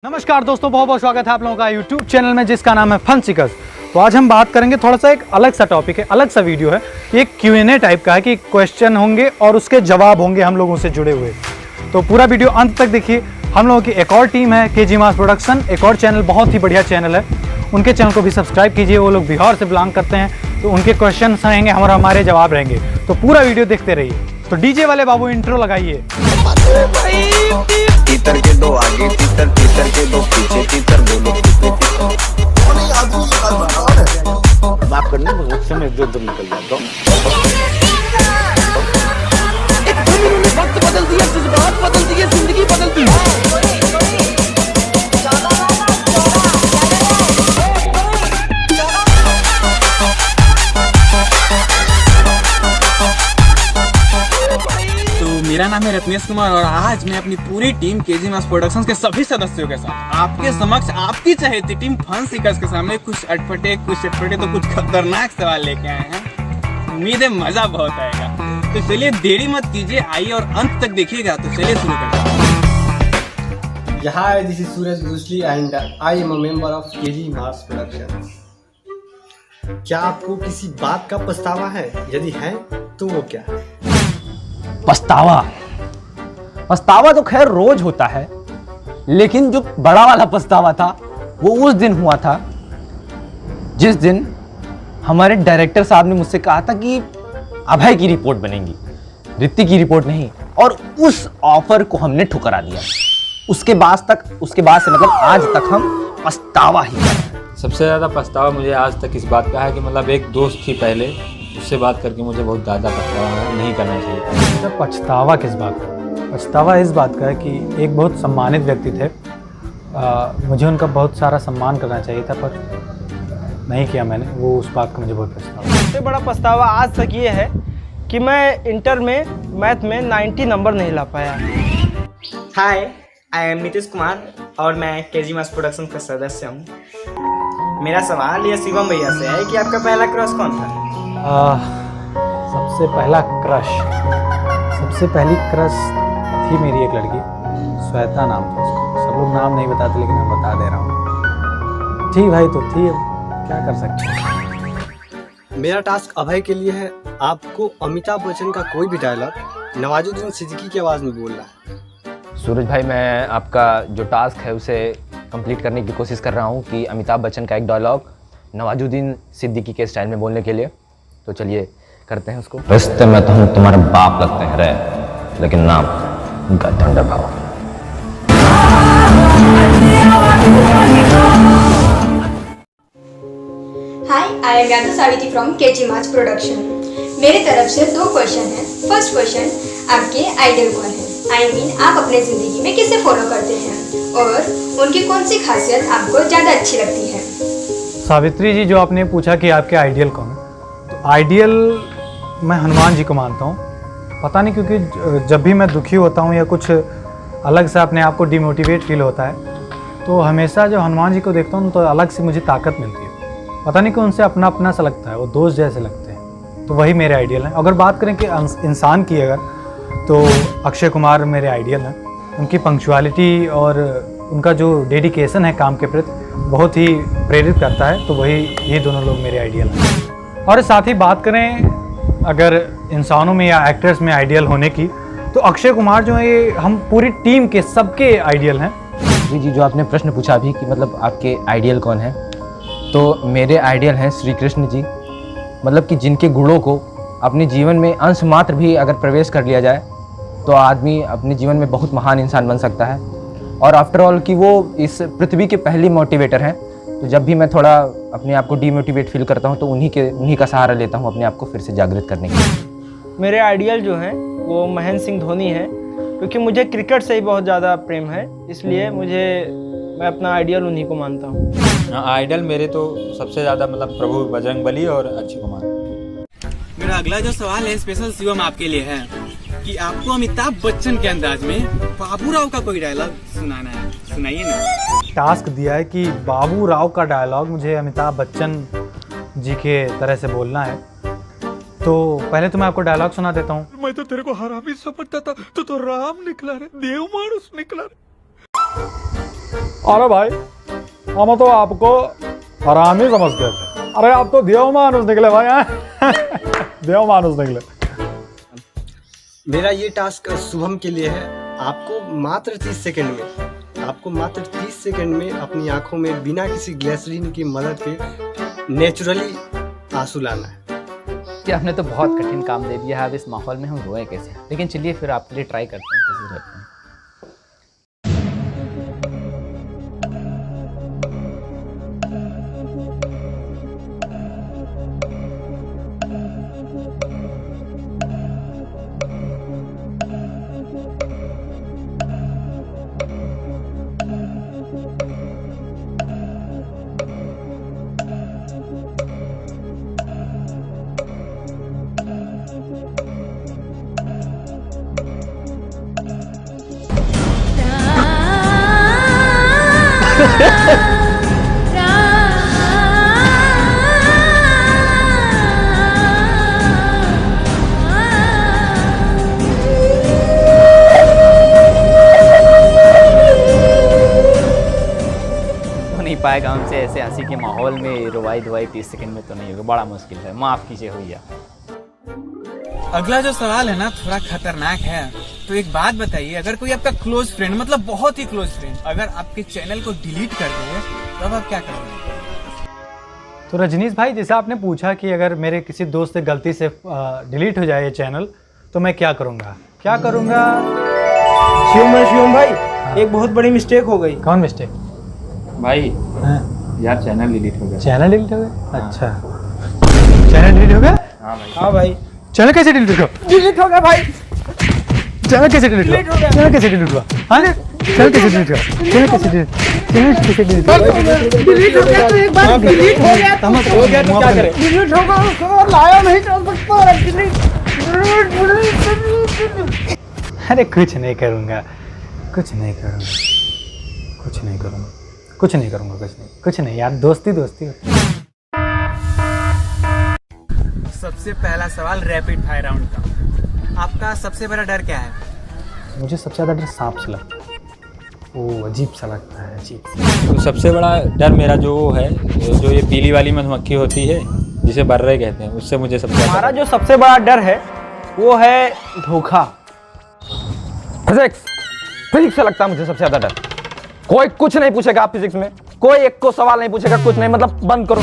नमस्कार दोस्तों, बहुत बहुत स्वागत है आप लोगों का यूट्यूब चैनल में जिसका नाम है फन सीकर्स। तो आज हम बात करेंगे, थोड़ा सा एक अलग सा टॉपिक है, अलग सा वीडियो है। ये Q&A टाइप का है कि क्वेश्चन होंगे और उसके जवाब होंगे हम लोगों से जुड़े हुए। तो पूरा वीडियो अंत तक देखिए। हम लोगों की एक और टीम है KG मास प्रोडक्शन, एक और चैनल, बहुत ही बढ़िया चैनल है, उनके चैनल को भी सब्सक्राइब कीजिए। वो लोग बिहार से बिलोंग करते हैं, तो उनके क्वेश्चन रहेंगे और हमारे जवाब रहेंगे। तो पूरा वीडियो देखते रहिए। तो डीजे वाले बाबू इंट्रो लगाइए। तीतर के दो आगे, तीतर के दो पीछे, तीतर बोलो माफ करना, मुझसे में इधर निकल जाता हूँ। वक्त बदल दिया, जज्बात बदल दिए, जिंदगी बदल दी। मेरा नाम है रत्नेश कुमार और आज मैं अपनी पूरी टीम KG मास प्रोडक्शंस के सभी सदस्यों के साथ आपके समक्ष आपकी चहेती टीम फन सीकर्स के सामने कुछ अटपटे, कुछ चटपटे तो कुछ खतरनाक सवाल लेके आए हैं। उम्मीद है मजा बहुत आएगा। तो चलिए देरी मत कीजिए, आइए और अंत तक देखिएगा। तो चलिए शुरू करते हैं। Hi, this is Suraj Ghusli and I am a member of KG Mars Productions. क्या आपको किसी बात का पछतावा है? यदि है तो वो क्या है? पछतावा तो खैर रोज होता है, लेकिन जो बड़ा वाला पछतावा था वो उस दिन हुआ था जिस दिन हमारे डायरेक्टर साहब ने मुझसे कहा था कि अभय की रिपोर्ट बनेगी, ऋतिक की रिपोर्ट नहीं। और उस ऑफर को हमने ठुकरा दिया। उसके बाद से मतलब आज तक हम पछतावा ही हैं। सबसे ज़्यादा पछतावा मुझे आज तक इस बात का है कि मतलब एक दोस्त थी पहले, उससे बात करके मुझे बहुत ज़्यादा पछतावा नहीं करना चाहिए। तो पछतावा किस बात का? पछतावा इस बात का है कि एक बहुत सम्मानित व्यक्ति थे, मुझे उनका बहुत सारा सम्मान करना चाहिए था, पर नहीं किया मैंने। वो उस बात का मुझे बहुत पछतावा। सबसे बड़ा पछतावा आज तक ये है कि मैं इंटर में मैथ में 90 नंबर नहीं ला पाया। हाय, आई एम नीतीश कुमार और मैं KG मास प्रोडक्शन का सदस्य हूँ। मेरा सवाल ये शिवम भैया से है कि आपका पहला क्रश कौन था? सबसे पहली क्रश थी मेरी एक लड़की, श्वेता नाम था उसका। सब लोग नाम नहीं बताते, लेकिन मैं बता दे रहा हूँ। ठीक भाई, तो थी, क्या कर सकते हैं। मेरा टास्क अभय के लिए है। आपको अमिताभ बच्चन का कोई भी डायलॉग नवाजुद्दीन सिद्दीकी की आवाज़ में बोलना है। सूरज भाई, मैं आपका जो टास्क है उसे कंप्लीट करने की कोशिश कर रहा हूँ कि अमिताभ बच्चन का एक डायलॉग नवाजुद्दीन सिद्दीकी के स्टाइल में बोलने के लिए। तो चलिए करते हैं उसको। रिश्ते में तो हम तुम्हारे बाप लगते हैं रे, लेकिन नाम गठंडर भाव। Hi, I am Yadav Savitri from KG mass production. मेरे तरफ से 2 क्वेश्चन हैं। फर्स्ट क्वेश्चन, आपके आइडल कौन है? आप अपने ज़िंदगी में किसे फॉलो करते हैं और उनकी कौन सी खासियत आपको ज़्यादा अच्छी लगती है? सावित्री जी, जो आपने पूछा कि आपके आइडियल कौन है, तो आइडियल मैं हनुमान जी को मानता हूँ। पता नहीं, क्योंकि जब भी मैं दुखी होता हूँ या कुछ अलग से अपने आप को डिमोटिवेट फील होता है, तो हमेशा जब हनुमान जी को देखता हूँ तो अलग से मुझे ताकत मिलती है। पता नहीं कि उनसे अपना अपना सा लगता है, वो दोस्त जैसे लगते हैं। तो वही मेरे आइडियल हैं। अगर बात करें कि इंसान की, अगर तो अक्षय कुमार मेरे आइडियल हैं। उनकी पंक्चुअलिटी और उनका जो डेडिकेशन है काम के प्रति, बहुत ही प्रेरित करता है। तो वही, ये दोनों लोग मेरे आइडियल हैं। और साथ ही बात करें अगर इंसानों में या एक्टर्स में आइडियल होने की, तो अक्षय कुमार जो है, ये हम पूरी टीम के सबके आइडियल हैं। जी, जो आपने प्रश्न पूछा अभी कि मतलब आपके आइडियल कौन है, तो मेरे आइडियल हैं श्री कृष्ण जी। मतलब कि जिनके गुणों को अपने जीवन में अंश मात्र भी अगर प्रवेश कर लिया जाए तो आदमी अपने जीवन में बहुत महान इंसान बन सकता है। और आफ्टर ऑल कि वो इस पृथ्वी के पहली मोटिवेटर हैं। तो जब भी मैं थोड़ा अपने आप को डीमोटिवेट फील करता हूँ तो उन्हीं का सहारा लेता हूँ अपने आप को फिर से जागृत करने के लिए। मेरे आइडियल जो हैं वो महेंद्र सिंह धोनी हैं, क्योंकि मुझे क्रिकेट से ही बहुत ज़्यादा प्रेम है, इसलिए मैं अपना आइडियल उन्हीं को मानता हूँ। आइडल मेरे तो सबसे ज़्यादा मतलब प्रभु बजरंगबली और अक्षय कुमार। मेरा अगला जो सवाल है स्पेशल शिवम आपके लिए है कि आपको अमिताभ बच्चन के अंदाज में बाबू राव का कोई डायलॉग सुनाना है, सुनाइए ना। टास्क दिया है कि बाबू राव का डायलॉग मुझे अमिताभ बच्चन जी के तरह से बोलना है। तो पहले तो मैं आपको डायलॉग सुना देता हूँ। मैं तो तेरे को हरामी समझता था, तो राम निकला रे, देव मानुस निकला रे। अरे भाई हम तो आपको हरामी समझते थे, अरे आप तो देव मानुस निकले भाई हैं? देव मानुस निकले। मेरा ये टास्क शुभम के लिए है। आपको मात्र 30 सेकंड में अपनी आंखों में बिना किसी ग्लिसरीन की मदद के नेचुरली आंसू लाना है। कि आपने तो बहुत कठिन काम दे दिया है, अब इस माहौल में हम रोए कैसे। लेकिन चलिए फिर आपके लिए ट्राई करते हैं, कोशिश करते हैं। नहीं पाएगा हमसे ऐसे हंसी के माहौल में रुवाई धुवाई 30 सेकंड में तो नहीं होगा, बड़ा मुश्किल है। माफ कीजिए भैया। अगला जो सवाल है ना थोड़ा खतरनाक है। तो एक बात बताइए, अगर कोई आपका क्लोज फ्रेंड मतलब बहुत ही क्लोज फ्रेंड अगर आपके चैनल को डिलीट कर दे तब आप क्या करोगे? तो रजनीश भाई, जैसे आपने पूछा कि अगर मेरे किसी दोस्त से गलती से डिलीट हो जाए ये चैनल तो मैं क्या करूँगा? शिवम भाई, एक बहुत बड़ी मिस्टेक हो गई। कौन मिस्टेक? भाई यार चैनल डिलीट हो गया। चैनल डिलीट हो गया? अच्छा, चैनल डिलीट हो गया? हाँ भाई। चैनल कैसे डिलीट हुआ? डिलीट हो गया भाई। चैनल कैसे डिलीट हुआ? चैनल कैसे डिलीट हुआ? हाँ, चैनल कैसे डिलीट हुआ? चैनल कैसे डिलीट डिलीट हो गया तो एक बार डिलीट हो गया तो क्या करें? डिलीट होगा उसको लाया नहीं चल सकता। अरे कुछ नहीं करूँगा। कुछ नहीं यार, दोस्ती होती है। सबसे पहला सवाल रैपिड फायर राउंड का। आपका सबसे बड़ा डर क्या है? मुझे सबसे ज़्यादा डर सांप से लगता है। वो अजीब सा लगता है, अजीब। तो सबसे बड़ा डर मेरा जो है, जो ये पीली वाली मधुमक्खी होती है जिसे बर्रे कहते हैं, उससे मुझे सबसे हमारा जो सबसे बड़ा डर है वो है धोखा। फिजिक्स से लगता है मुझे सबसे ज्यादा डर। कोई कुछ नहीं पूछेगा आप फिजिक्स में, कोई एक को सवाल नहीं पूछेगा, कुछ नहीं, मतलब बंद करो।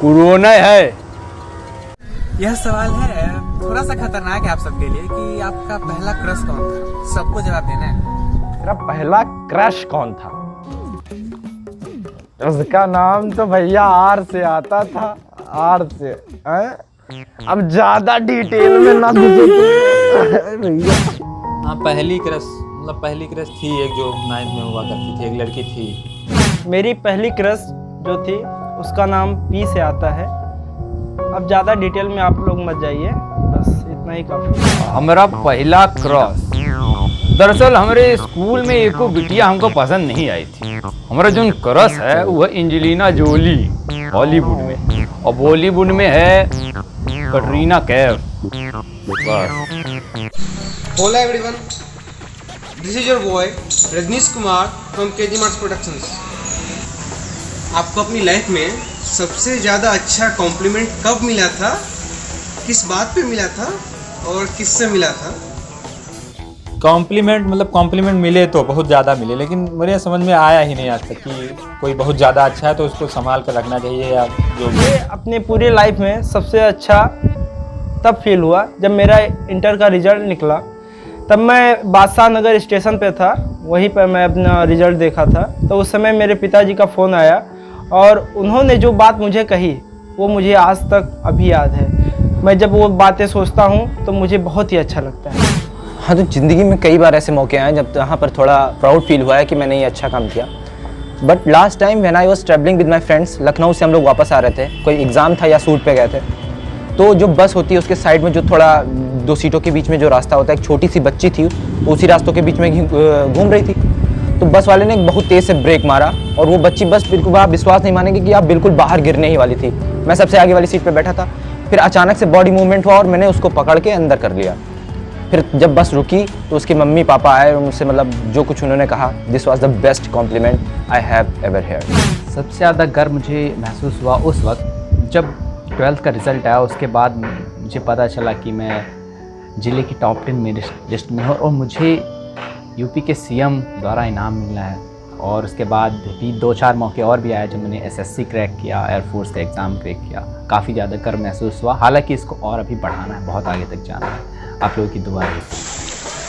कोरोना है। यह सवाल है थोड़ा सा खतरनाक है आप सबके लिए कि आपका पहला क्रश कौन था? सबको जवाब देना है। मेरा पहला क्रश कौन था? उसका नाम तो भैया आर से आता था, आर से। अब ज्यादा डिटेल में ना भैया। हाँ, पहली क्रश थी एक जो 9th में हुआ करती थी, एक लड़की थी। मेरी पहली क्रश जो थी उसका नाम पी से आता है। अब ज़्यादा डिटेल में आप लोग मत जाइए, बस इतना ही काफ़ी। हमारा पहला क्रश, दरअसल हमारे स्कूल में एको बिटिया हमको पसंद नहीं आई थी। हमारा जो क्रश है वह एंजेलिना जोली हॉलीवुड में, और बॉलीवुड में है Katrina Kaif. Hello everyone, this is your boy Rajneesh Kumar from KG Mars Productions। आपको अपनी लाइफ में सबसे ज़्यादा अच्छा कॉम्प्लीमेंट कब मिला था, किस बात पे मिला था और किससे मिला था? कॉम्प्लीमेंट मिले तो बहुत ज़्यादा मिले, लेकिन मुझे समझ में आया ही नहीं आज तक कि कोई बहुत ज़्यादा अच्छा है तो उसको संभाल कर रखना चाहिए या जो भी। अपने पूरी लाइफ में सबसे अच्छा तब फील हुआ जब मेरा इंटर का रिजल्ट निकला। तब मैं बादशाह नगर स्टेशन पे था, वहीं पर मैं अपना रिजल्ट देखा था। तो उस समय मेरे पिताजी का फ़ोन आया और उन्होंने जो बात मुझे कही वो मुझे आज तक अभी याद है। मैं जब वो बातें सोचता हूँ तो मुझे बहुत ही अच्छा लगता है। हाँ, तो ज़िंदगी में कई बार ऐसे मौके आए जब यहाँ पर थोड़ा प्राउड फील हुआ है कि मैंने ये अच्छा काम किया। But last time when I was travelling with my friends, Lucknow से हम लोग वापस आ रहे थे, कोई एग्ज़ाम था या शूट पे गए थे। तो जो बस होती है उसके साइड में जो थोड़ा 2 सीटों के बीच में जो रास्ता होता है, एक छोटी सी बच्ची थी उसी रास्तों के बीच में घूम रही थी। तो बस वाले ने बहुत तेज़ से ब्रेक मारा और वो बच्ची बस बिल्कुल, आप विश्वास नहीं मानेंगे कि आप बिल्कुल बाहर गिरने ही वाली थी। मैं सबसे आगे वाली सीट पर बैठा था, फिर अचानक से बॉडी मूवमेंट हुआ और मैंने उसको पकड़ के अंदर कर लिया। फिर जब बस रुकी तो उसके मम्मी पापा आए और मुझसे मतलब जो कुछ उन्होंने कहा, this was the best compliment I have ever heard. सबसे ज़्यादा गर्व मुझे महसूस हुआ उस वक्त जब 12th का रिज़ल्ट आया। उसके बाद मुझे पता चला कि मैं ज़िले की टॉप 10 मेरी लिस्ट में हूँ और मुझे यूपी के सीएम द्वारा इनाम मिला है। और उसके बाद भी 2-4 मौके और भी आए जब मैंने एसएससी क्रैक किया, एयरफोर्स का एग्ज़ाम क्रैक किया। काफ़ी ज़्यादा गर्व महसूस हुआ। हालांकि इसको और अभी बढ़ाना है, बहुत आगे तक जाना है। आप लोगों की दुआ है।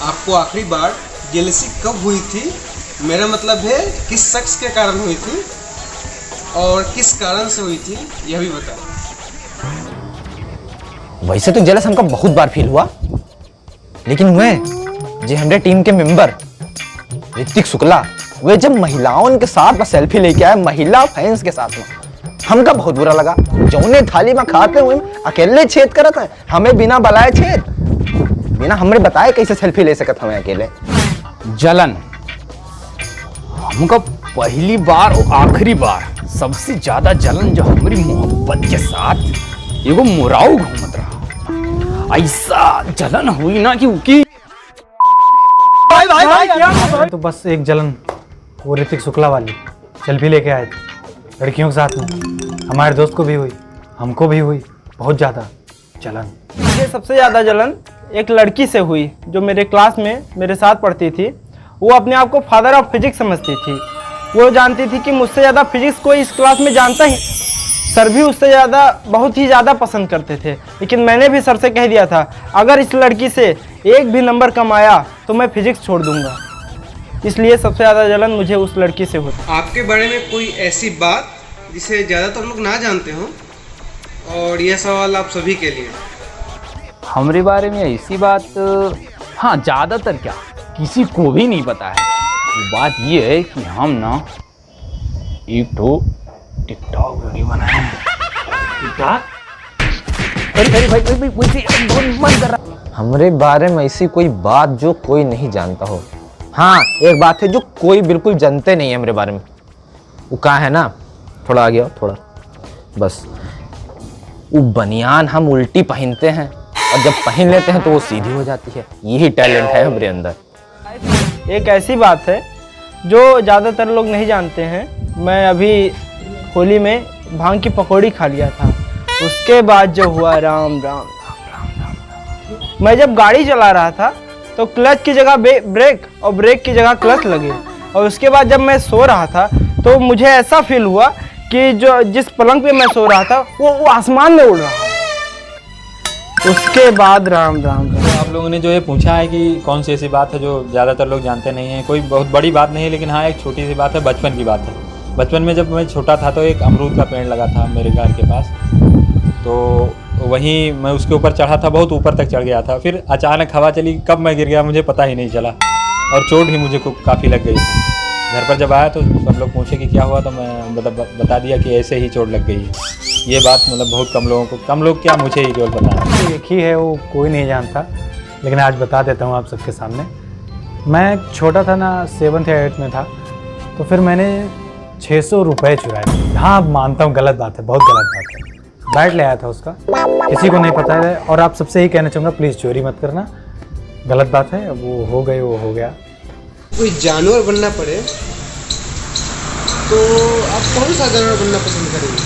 आपको आखिरी बार जेलसी कब हुई थी? मेरा मतलब है किस शख्स के कारण हुई थी और किस कारण से हुई थी, यह भी बता। वैसे तो जेलस हमका बहुत बार फील हुआ, लेकिन वह जो हमारे टीम के मेंबर ऋतिक शुक्ला, वे जब महिलाओं के साथ सेल्फी लेके आए महिला फैंस के साथ में, हमका बहुत बुरा लगा। जौने थाली में खाते हुए अकेले छेद करत है, हमें बिना बुलाए छेद, बिना हमरे बताए कैसे सेल्फी ले सकत हमें अकेले। जलन हमको पहली बार और आखिरी बार सबसे ज्यादा जलन जो हमारी मोहब्बत के साथ एगो मुराऊ घूमत रहा, ऐसा जलन हुई ना कि उकी तो बस एक जलन वो ऋतिक शुक्ला वाली सेल्फी लेके आए थे लड़कियों के साथ में। हमारे दोस्त को भी हुई, हमको भी हुई बहुत ज़्यादा जलन। मुझे सबसे ज़्यादा जलन एक लड़की से हुई जो मेरे क्लास में मेरे साथ पढ़ती थी। वो अपने आप को फादर ऑफ फिजिक्स समझती थी। वो जानती थी कि मुझसे ज़्यादा फिजिक्स कोई इस क्लास में जानता ही। सर भी उससे ज़्यादा बहुत ही ज़्यादा पसंद करते थे, लेकिन मैंने भी सर से कह दिया था अगर इस लड़की से एक भी नंबर कम आया तो मैं फिजिक्स छोड़ दूंगा। इसलिए सबसे ज़्यादा जलन मुझे उस लड़की से होती। आपके बारे में कोई ऐसी बात जिसे ज़्यादातर लोग ना जानते हों, और यह सवाल आप सभी के लिए। हमारे बारे में ऐसी बात, हाँ ज़्यादातर क्या किसी को भी नहीं पता है। बात ये है कि हम ना एक तो टिकटॉक वीडियो बनाए हैं। अरे भाई मन कर रहा। हमारे बारे में ऐसी कोई बात जो कोई नहीं जानता हो। हाँ, एक बात है जो कोई बिल्कुल जानते नहीं है हमारे बारे में। वो कहाँ है ना, थोड़ा आगे आओ, थोड़ा बस। वो बनियान हम उल्टी पहनते हैं और जब पहन लेते हैं तो वो सीधी हो जाती है। यही टैलेंट है हमारे अंदर। एक ऐसी बात है जो ज़्यादातर लोग नहीं जानते हैं। मैं अभी होली में भांग की पकौड़ी खा लिया था। उसके बाद जो हुआ राम राम राम राम राम। मैं जब गाड़ी चला रहा था तो क्लच की जगह ब्रेक और ब्रेक की जगह क्लच लगे। और उसके बाद जब मैं सो रहा था तो मुझे ऐसा फील हुआ कि जो जिस पलंग पे मैं सो रहा था वो आसमान में उड़ रहा है। उसके बाद राम राम राम। तो आप लोगों ने जो ये पूछा है कि कौन सी ऐसी बात है जो ज़्यादातर लोग जानते नहीं हैं, कोई बहुत बड़ी बात नहीं है, लेकिन हाँ एक छोटी सी बात है, बचपन की बात है। बचपन में जब मैं छोटा था तो एक अमरूद का पेड़ लगा था मेरे घर के पास। तो वहीं मैं उसके ऊपर चढ़ा था, बहुत ऊपर तक चढ़ गया था। फिर अचानक हवा चली, कब मैं गिर गया मुझे पता ही नहीं चला और चोट ही मुझे काफ़ी लग गई थी। घर पर जब आया तो सब लोग पूछे कि क्या हुआ, तो मैं बता दिया कि ऐसे ही चोट लग गई है। ये बात मतलब बहुत कम लोगों को, कम लोग क्या, मुझे ही केवल पता है। एक ही है, वो कोई नहीं जानता, लेकिन आज बता देता हूँ आप सबके सामने। मैं छोटा था ना, 7th या 8th में था, तो फिर मैंने 600 रुपये चुराए थे। हाँ मानता हूँ गलत बात है, बहुत गलत बात है। बैट ले आया था उसका, किसी को नहीं पता है। और आप सबसे ही कहना चाहूँगा प्लीज़ चोरी मत करना, गलत बात है। वो हो गई, वो हो गया। कोई जानवर बनना पड़े तो आप कौन सा जानवर बनना पसंद करेंगे?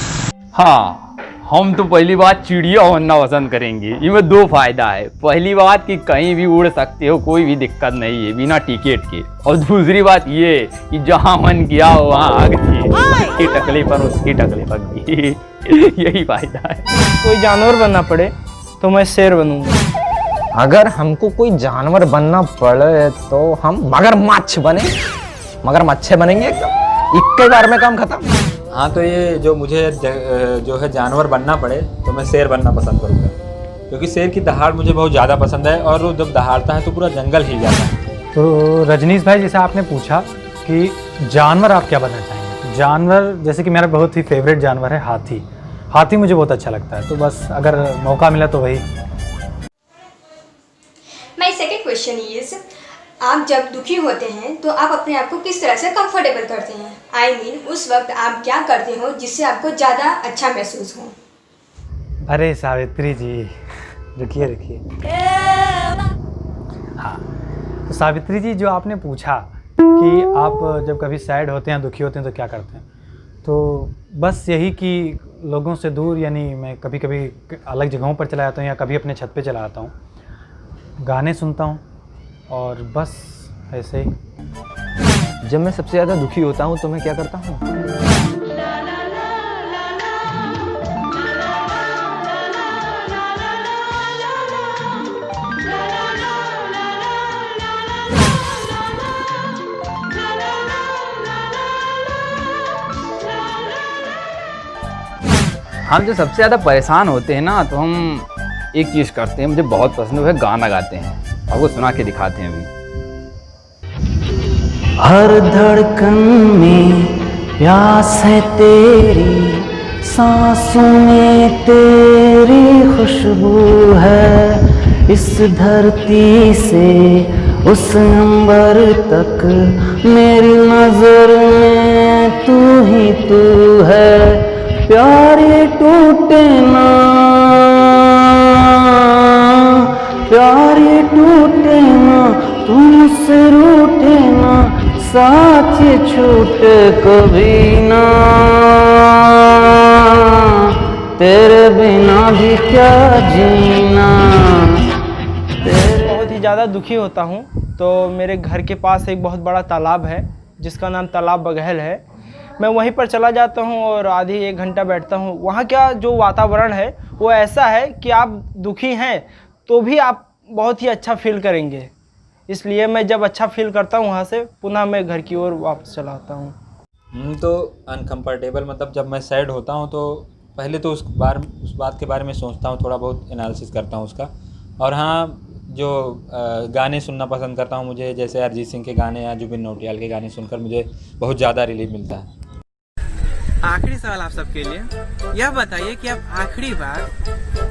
हाँ, हम तो पहली बात चिड़िया बनना पसंद करेंगे। इसमें 2 फायदा है। पहली बात कि कहीं भी उड़ सकते हो, कोई भी दिक्कत नहीं है बिना टिकट के। और दूसरी बात ये कि जहाँ मन किया वहाँ आग थी, उसकी टकले पर उसकी टकले पक गई। यही फायदा है। कोई जानवर बनना पड़े तो मैं शेर बनूंगा। अगर हमको कोई जानवर बनना पड़े तो हम मगरमच्छ बने, मगरमच्छ बनेंगे एकदम, एक बार में काम खत्म। हाँ, तो ये जो मुझे जो है जानवर बनना पड़े तो मैं शेर बनना पसंद करूँगा, क्योंकि शेर की दहाड़ मुझे बहुत ज़्यादा पसंद है और वो जब दहाड़ता है तो पूरा जंगल हिल जाता है। तो रजनीश भाई, जैसे आपने पूछा कि जानवर आप क्या बनना चाहेंगे, जानवर जैसे कि मेरा बहुत ही फेवरेट जानवर है हाथी। हाथी मुझे बहुत अच्छा लगता है, तो बस अगर मौका मिला तो वही। माय सेकंड क्वेश्चन इज, आप जब दुखी होते हैं तो आप अपने आप को किस तरह से कंफर्टेबल करते हैं? I mean, उस वक्त आप क्या करते हो जिससे आपको ज़्यादा अच्छा महसूस हो? अरे सावित्री जी, रुकिए रुकिए। तो सावित्री जी, जो आपने पूछा कि आप जब कभी सैड होते हैं, दुखी होते हैं तो क्या करते हैं, तो बस यही कि लोगों से दूर, यानी मैं कभी कभी अलग जगहों पर चला जाता हूँ या कभी अपने छत पे चला आता हूँ, गाने सुनता हूँ और बस ऐसे ही। जब मैं सबसे ज़्यादा दुखी होता हूँ तो मैं क्या करता हूँ? हम जो सबसे ज़्यादा परेशान होते हैं ना, तो हम एक चीज़ करते हैं, मुझे बहुत पसंद है, वो है गाना गाते हैं। और वो सुना के दिखाते हैं अभी। हर धड़कन में प्यास है तेरी, सांसों में तेरी खुशबू है, इस धरती से उस अंबर तक मेरी नजर में तू ही तू है। प्यार ये टूटे ना, प्यार ये टूटे ना, तू मुझसे रूठे ना, साथ ये छूटे कभी ना, तेरे बिना भी क्या जीना। बहुत ही ज़्यादा दुखी होता हूँ तो मेरे घर के पास एक बहुत बड़ा तालाब है जिसका नाम तालाब बघेल है। मैं वहीं पर चला जाता हूँ और आधी 1 घंटा बैठता हूँ। वहाँ का जो वातावरण है वो ऐसा है कि आप दुखी हैं तो भी आप बहुत ही अच्छा फील करेंगे। इसलिए मैं जब अच्छा फील करता हूँ वहाँ से पुनः मैं घर की ओर वापस चला आता हूँ। तो अनकम्फर्टेबल मतलब जब मैं सैड होता हूँ तो पहले तो उस बात के बारे में सोचता हूँ, थोड़ा बहुत एनालिसिस करता हूँ उसका। और हाँ, जो गाने सुनना पसंद करता हूँ, मुझे जैसे अरिजीत सिंह के गाने या जुबिन नौटियाल के गाने सुनकर मुझे बहुत ज़्यादा रिलीफ मिलता है। आखिरी सवाल आप सबके लिए, यह बताइए कि आप आखिरी बार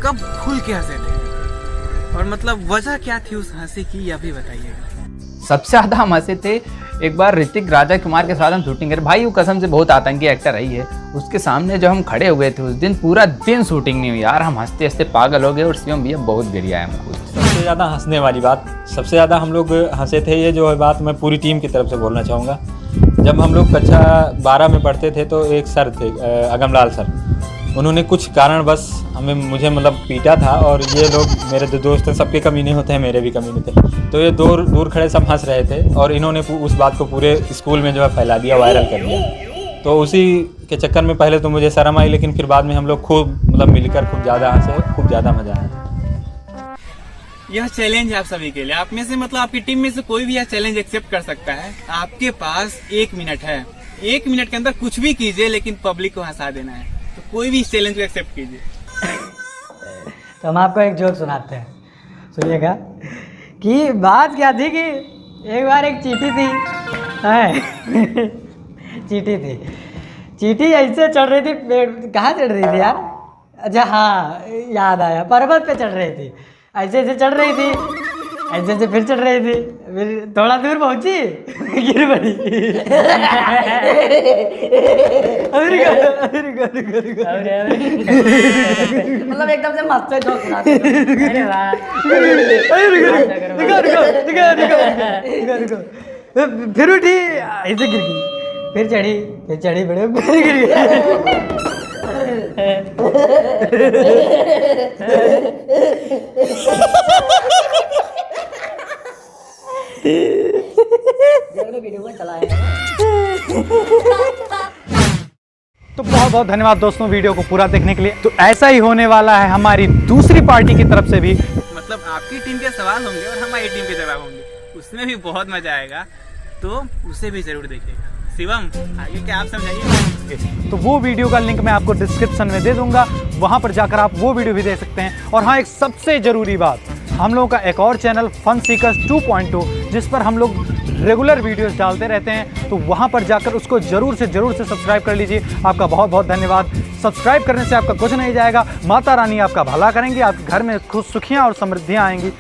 कब खुल के हंसे थे और मतलब वजह क्या थी उस हंसी की, यह भी बताइएगा। सबसे ज़्यादा हम हंसे थे एक बार ऋतिक राजा कुमार के साथ हम शूटिंग कर, भाई वो कसम से बहुत आतंकी एक्टर रही है। उसके सामने जो हम खड़े हुए थे उस दिन पूरा दिन शूटिंग नहीं हुई यार, हम हंसते हंसते पागल हो गए और शिवम भैया बहुत गिरिया है हमको। सबसे ज़्यादा हंसने वाली बात, सबसे ज़्यादा हम लोग हंसे थे, ये जो है बात मैं पूरी टीम की तरफ से बोलना चाहूँगा। जब हम लोग कक्षा 12 में पढ़ते थे तो एक सर थे अगमलाल सर, उन्होंने कुछ कारणवश मुझे मतलब पीटा था और ये लोग मेरे जो दोस्त हैं सबके कमीने होते हैं, मेरे भी कमीने थे। तो ये दूर खड़े सब हंस रहे थे और इन्होंने उस बात को पूरे स्कूल में जो है फैला दिया, वायरल कर दिया। तो उसी के चक्कर में पहले तो मुझे शर्म आई, लेकिन फिर बाद में हम लोग खूब मतलब मिलकर खूब ज़्यादा हंसे, खूब ज़्यादा मज़ा आया। यह चैलेंज है आप सभी के लिए। आप में से मतलब आपकी टीम में से कोई भी यह चैलेंज एक्सेप्ट कर सकता है। आपके पास 1 मिनट है, 1 मिनट के अंदर कुछ भी कीजिए लेकिन पब्लिक को हंसा देना है। तो कोई भी इस चैलेंज को एक्सेप्ट कीजिए। तो हम आपको एक जोक सुनाते हैं, सुनिएगा। कि बात क्या थी कि एक बार एक चींटी थी, चींटी थी, चींटी ऐसे चढ़ रही थी पेड़, कहाँ चढ़ रही थी यार, अच्छा हाँ याद आया, पर्वत पे चढ़ रही थी। ऐसे ऐसे चढ़ रही थी, ऐसे ऐसे फिर चढ़ रही थी, फिर थोड़ा दूर पहुंची गिर पड़ी। मतलब एकदम से मस्त जोक सुनाते हो। अरे वाह, फिर उठी, ऐसे गिर गई, फिर चढ़ी बड़े, फिर गिर गई। तो बहुत बहुत धन्यवाद दोस्तों वीडियो को पूरा देखने के लिए। तो ऐसा ही होने वाला है हमारी दूसरी पार्टी की तरफ से भी, मतलब आपकी टीम के सवाल होंगे और हमारी टीम के जवाब होंगे, उसमें भी बहुत मजा आएगा, तो उसे भी जरूर देखिएगा। शिवम आगे क्या आप समझाइए। तो वो वीडियो का लिंक मैं आपको डिस्क्रिप्शन में दे दूंगा, वहां पर जाकर आप वो वीडियो भी देख सकते हैं। और हाँ, एक सबसे जरूरी बात, हम लोगों का एक और चैनल फन सीकर्स 2.2 जिस पर हम लोग रेगुलर वीडियोस डालते रहते हैं, तो वहां पर जाकर उसको जरूर से सब्सक्राइब कर लीजिए। आपका बहुत बहुत धन्यवाद। सब्सक्राइब करने से आपका कुछ नहीं जाएगा, माता रानी आपका भला करेंगे, आपके घर में खुश सुखियाँ और समृद्धियाँ आएंगी।